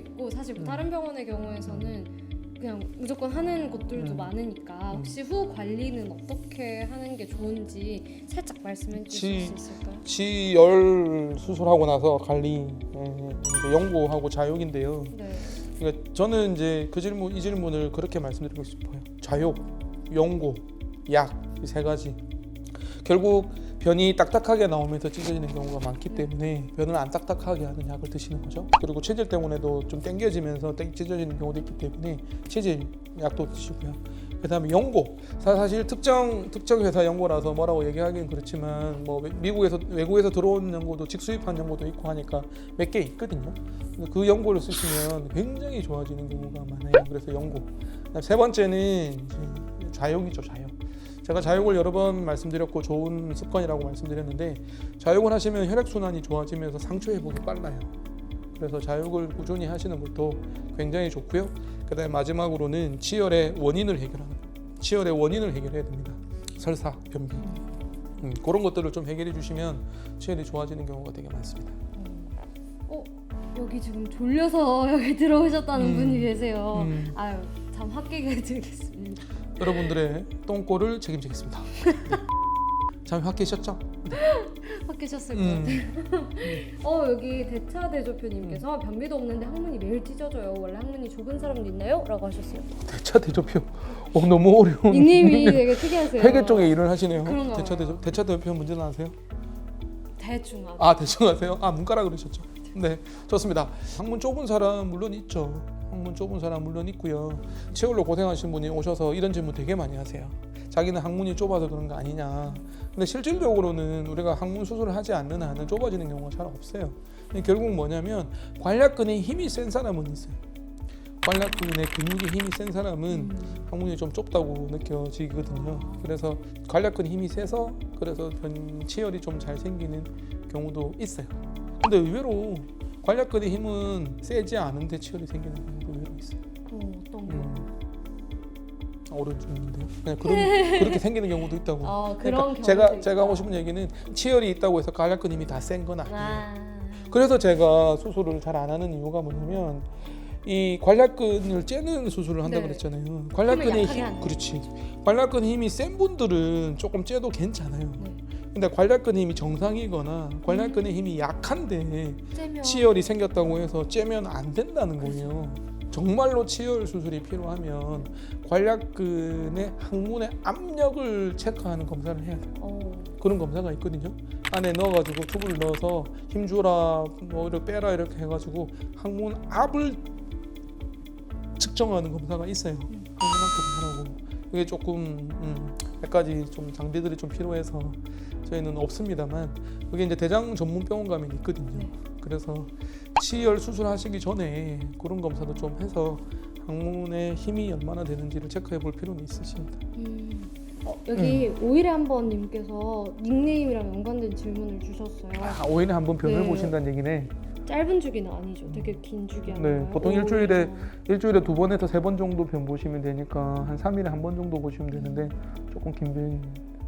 있고 사실 뭐 다른 병원의 경우에서는 그냥 무조건 하는 곳들도 많으니까 혹시 후 관리는 어떻게 하는 게 좋은지 살짝 말씀해 주실 수 있을까요? 치열 수술하고 나서 관리 이제 연고하고 자욕인데요. 네. 그러니까 저는 이제 이 질문을 그렇게 말씀드리고 싶어요. 자욕, 연고, 약 이 세 가지. 결국 변이 딱딱하게 나오면서 찢어지는 경우가 많기 때문에 변을 안 딱딱하게 하는 약을 드시는 거죠. 그리고 체질 때문에도 좀 당겨지면서 찢어지는 경우도 있기 때문에 체질 약도 드시고요. 그다음에 연고. 사실 특정 회사 연고라서 뭐라고 얘기하기는 그렇지만 뭐 외국에서 들어온 연고도 직수입한 연고도 있고 하니까 몇 개 있거든요. 그 연고를 쓰시면 굉장히 좋아지는 경우가 많아요. 그래서 연고. 세 번째는 이제 좌욕이죠, 좌욕. 제가 자욕을 여러 번 말씀드렸고 좋은 습관이라고 말씀드렸는데 자욕을 하시면 혈액순환이 좋아지면서 상처 회복이 빨라요. 그래서 자욕을 꾸준히 하시는 것도 굉장히 좋고요. 그다음에 마지막으로는 치열의 원인을 해결하는 거. 치열의 원인을 해결해야 됩니다. 설사, 변비 그런 것들을 좀 해결해 주시면 치열이 좋아지는 경우가 되게 많습니다. 여기 지금 졸려서 여기 들어오셨다는 분이 계세요. 아유, 참 합격해 드리겠습니다. 여러분들의 똥꼬를 책임지겠습니다. 네. 잠이 확 깨셨죠? 확 깨셨을 것 같아요. 여기 대차 대조표님께서 변비도 없는데 항문이 매일 찢어져요. 원래 항문이 좁은 사람도 있나요? 라고 하셨어요. 대차 대조표 너무 어려운 닉네임이 되게 특이하세요. 회계 쪽에 일을 하시네요. 그런가 대차 대표 문제는 아세요? 대충 하죠. 대충 아세요? 문과라 그러셨죠. 네, 좋습니다. 항문 좁은 사람 물론 있죠. 항문 좁은 사람 물론 있고요. 치열로 고생하신 분이 오셔서 이런 질문 되게 많이 하세요. 자기는 항문이 좁아서 그런 거 아니냐. 근데 실질적으로는 우리가 항문 수술을 하지 않는 한은 좁아지는 경우가 잘 없어요. 결국 뭐냐면 관략근에 힘이 센 사람은 있어요. 관략근의 근육에 힘이 센 사람은 항문이 좀 좁다고 느껴지거든요. 그래서 관략근 힘이 세서 그래서 치열이 좀 잘 생기는 경우도 있어요. 근데 의외로 관략근의 힘은 세지 않은데 치열이 생기는 경우도 의외로 있어요. 어떤 거? 오른쪽인데요. 그렇게 생기는 경우도 있다고. 그런 그러니까 경우도 제가 하고 싶은 얘기는 치열이 있다고 해서 관략근 힘이 다 센 건 아니에요. 그래서 제가 수술을 잘 안 하는 이유가 뭐냐면 이 관략근을 째는 수술을 한다고 그랬잖아요. 관략근의 힘, 그렇지. 관략근 힘이 센 분들은 조금 째도 괜찮아요. 근데 관략근 힘이 정상이거나 관략근의 힘이 약한데 치열이 생겼다고 해서 째면 안 된다는 거예요. 정말로 치열 수술이 필요하면 관략근의 항문의 압력을 체크하는 검사를 해야 돼요. 그런 검사가 있거든요. 안에 넣어가지고 튜브를 넣어서 힘주라, 뭐 이렇게 빼라 이렇게 해가지고 항문 압을 측정하는 검사가 있어요. 항문압 검사라고. 이게 조금 몇 가지 좀 장비들이 좀 필요해서 저희는 없습니다만 그게 이제 대장 전문 병원 가면 있거든요. 그래서 치열 수술하시기 전에 그런 검사도 좀 해서 항문의 힘이 얼마나 되는지를 체크해 볼 필요는 있으십니다. 여기 5일에 한 번님께서 닉네임이랑 연관된 질문을 주셨어요. 5일에 한 번 변을 보신다는 얘기네. 짧은 주기는 아니죠. 되게 긴 주기 아닌가요? 네, 보통 일주일에 2번에서 3번 정도 변 보시면 되니까 한 3일에 한 번 정도 보시면 되는데 조금 긴 변이.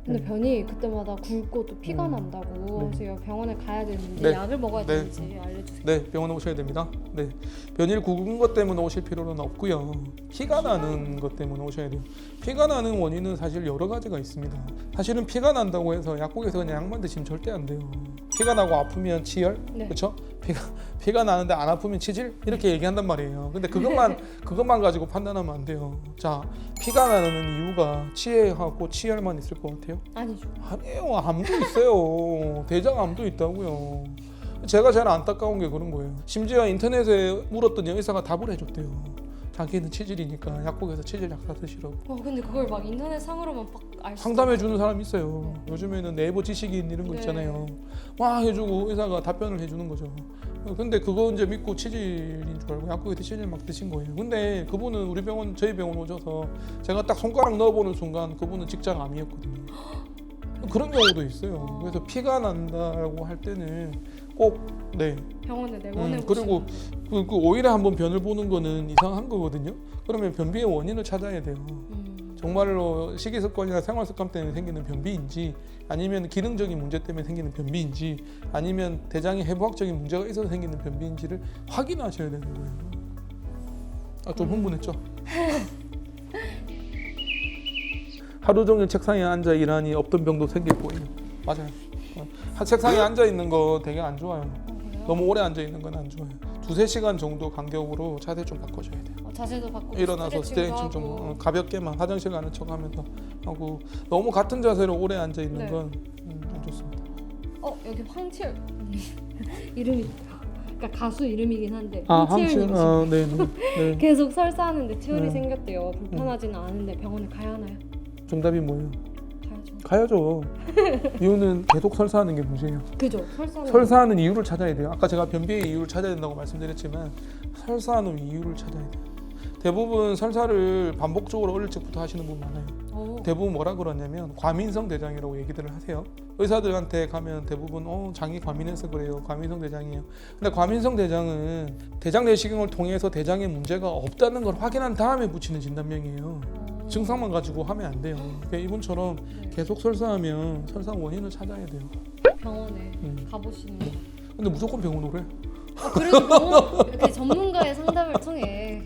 근데 변이 그때마다 굵고 또 피가 난다고 제가 병원에 가야 되는데 약을 먹어야 되는지 알려주세요. 네, 병원에 오셔야 됩니다. 네, 변이를 굵은 것 때문에 오실 필요는 없고요. 피가 나는 것 때문에 오셔야 돼요. 피가 나는 원인은 사실 여러 가지가 있습니다. 사실은 피가 난다고 해서 약국에서 그냥 약만 드시면 절대 안 돼요. 피가 나고 아프면 치열, 그렇죠? 피가 나는데 안 아프면 치질 이렇게 얘기한단 말이에요. 근데 그것만 가지고 판단하면 안 돼요. 자, 피가 나는 이유가 치해하고 치열만 있을 것 같아요? 아니죠. 아니에요. 암도 있어요. 대장암도 있다고요. 제가 제일 안타까운 게 그런 거예요. 심지어 인터넷에 물었더니 의사가 답을 해줬대요. 자기는 치질이니까 약국에서 치질 약 사 드시라고. 근데 그걸 막 인터넷 상으로만 알 수 상담해 주는 사람이 있어요. 요즘에는 네이버 지식인 이런 거 있잖아요. 와 해주고 의사가 답변을 해주는 거죠. 근데 그거 이제 믿고 치질인 줄 알고 약국에서 치질 막 드신 거예요. 근데 그분은 저희 병원 오셔서 제가 딱 손가락 넣어보는 순간 그분은 직장암이었거든요. 그런 경우도 있어요. 그래서 피가 난다고 할 때는 꼭 병원에 내보내고 그리고 그 5일에 한 번 변을 보는 거는 이상한 거거든요. 그러면 변비의 원인을 찾아야 돼요. 정말로 식이습관이나 생활습관 때문에 생기는 변비인지 아니면 기능적인 문제 때문에 생기는 변비인지 아니면 대장에 해부학적인 문제가 있어서 생기는 변비인지를 확인하셔야 되는 거예요. 좀 흥분했죠. 하루 종일 책상에 앉아 일하니 없던 병도 생길 거예요. 맞아요. 책상에 앉아 있는 거 되게 안 좋아요. 그래요? 너무 오래 앉아 있는 건 안 좋아요. 2-3시간 정도 간격으로 자세 좀 바꿔줘야 돼요. 자세도 바꾸고 일어나서 스트레칭 좀 가볍게만 화장실 가는 척 하면서 하고, 너무 같은 자세로 오래 앉아 있는 네. 건 안 좋습니다. 여기 황치열 이름이 그러니까 가수 이름이긴 한데 황치열. 황치열님 네. 계속 설사하는데 치열이 네. 생겼대요. 불편하지는 않은데 병원에 가야 하나요? 정답이 뭐예요? 가야죠. 가야죠. 이유는 계속 설사하는 게 문제예요. 그죠? 설사는 설사하는 이유를 찾아야 돼요. 아까 제가 변비의 이유를 찾아야 된다고 말씀드렸지만 설사하는 이유를 찾아야 돼요. 대부분 설사를 반복적으로 어릴 적부터 하시는 분 많아요. 대부분 뭐라 그러냐면 과민성 대장이라고 얘기들을 하세요. 의사들한테 가면 대부분 장이 과민해서 그래요. 과민성 대장이에요. 근데 과민성 대장은 대장 내시경을 통해서 대장에 문제가 없다는 걸 확인한 다음에 붙이는 진단명이에요. 증상만 가지고 하면 안 돼요. 그러니까 이분처럼 계속 설사하면 설사 원인을 찾아야 돼요. 병원에 가보시는 거. 근데 무조건 병원 오래. 그래도 병원 이렇게 전문가의 상담을 통해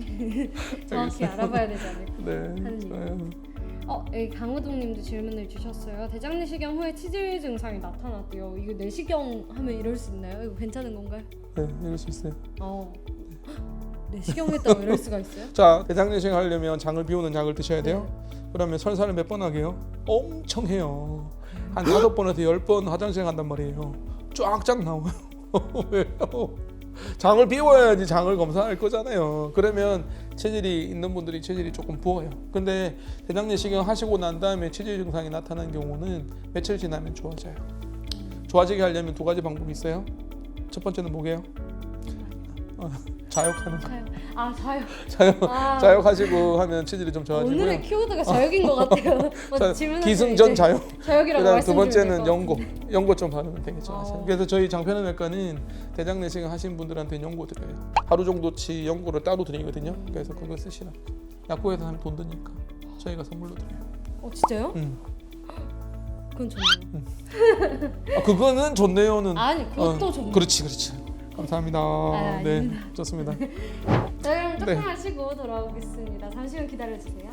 정확히 알아봐야 되지 않을까 네. 하는 얘기. 여기 강호동님도 질문을 주셨어요. 대장 내시경 후에 치질 증상이 나타났대요. 이거 내시경 하면 이럴 수 있나요? 이거 괜찮은 건가요? 네, 이럴 수 있어요. 내시경 했다고 이럴 수가 있어요? 자, 대장 내시경 하려면 장을 비우는 약을 드셔야 돼요. 그러면 설사를 몇 번 하게요? 엄청 해요. 한 5번에서 10번 화장실 간단 말이에요. 쫙쫙 나와요. 왜요? 장을 비워야지 장을 검사할 거잖아요. 그러면 체질이 있는 분들이 체질이 조금 부어요. 근데 대장 내시경 하시고 난 다음에 치질 증상이 나타난 경우는 며칠 지나면 좋아져요. 좋아지게 하려면 2가지 방법이 있어요. 첫 번째는 뭐게요? 자욕하는 거. 자욕하시고 하면 체질이 좀 좋아지고요. 오늘의 키워드가 자욕인 것 같아요. 기승전 자욕. 자욕이라고 그다음 말씀드리면 두 번째는 될것 같은데. 연고 좀 바르면 되겠죠. 그래서 저희 장편외과는 대장 내시경 하신 분들한테 연고 드려요. 하루 정도치 연고를 따로 드리거든요. 그래서 그거 쓰시라. 약국에서 하면 돈 드니까 저희가 선물로 드려요. 진짜요? 그건 좋네요. 그거는 좋네요는 아니 그것도 좋네요. 그렇지. 감사합니다. 네, 좋습니다. 자, 그럼 조금만 쉬고 돌아오겠습니다. 잠시만 기다려주세요.